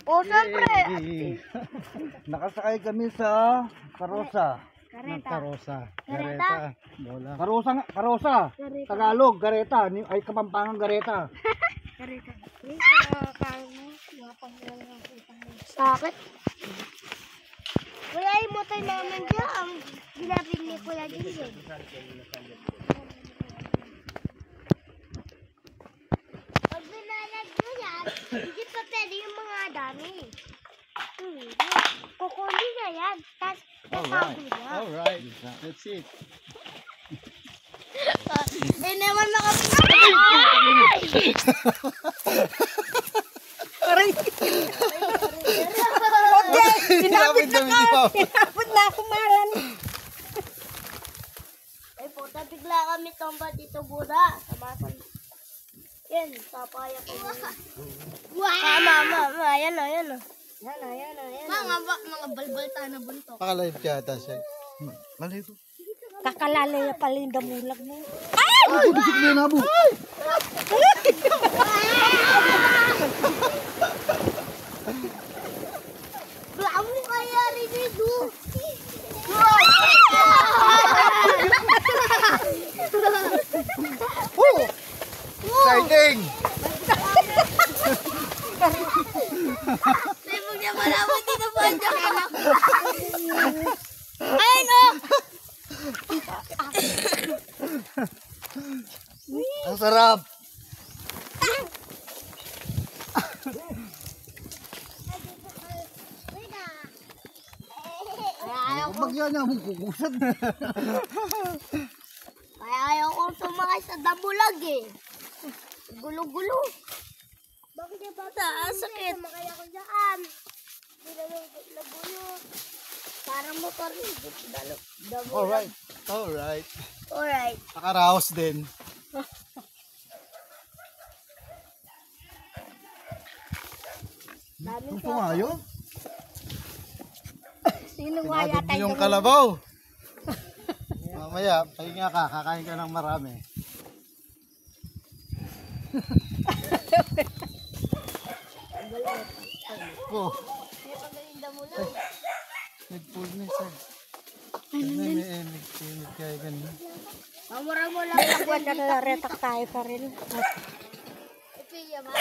O, siyempre. Nakasakay kami sa karosa. Karosa. Gareta. Bola. Karosa. Tagalog, gareta. Ay, Kapampangan, gareta. Gareta. Bakit? Wala yung motor naman dyan. Ang ginapin ni Kuya Jason. Pag binalag mo yan, hindi pa pwede yung mga dami. Kukunin na yan. Tapos, natago niya. Alright. That's it. Hindi naman makapit. Sinapit na ka. Sinapit na ako, Maran. Ay, puta, bigla kami tomba dito, Buda. Tamasan. Yan, papaya ko. Wow! Mama, yan o, yan o. Yan o, yan o, yan o. Mga balbalta na buntok. Pakalive ka ata siya. Maligo. Kakalala yung pala yung damulag mo. Ay! Busok na yun, Abo. Blaan mo kaya rin ito. Exciting! May mga malaman dito po ang anak. Ayun o! Ang sarap! Bagyan niya mong kukusad. Kaya ayaw kong sumakay sa damulag eh. Gulo-gulo. Bakit yung bata? Sakit. Sumakay ako dyan. Hindi naman nagulo. Parang motor rin. Damulag. Alright. Alright. Alright. Nakaraos din. Daming Gusto nga yun. Sino nga Sinadod yata yung kalabaw. Mamaya, pahinga ka. Kakain ka ng marami. Oh, nag-pull na siya. May emig kaya ganun. Mamura mo lang. Nagwanda na retak tayo pa rin. Ipilya ba?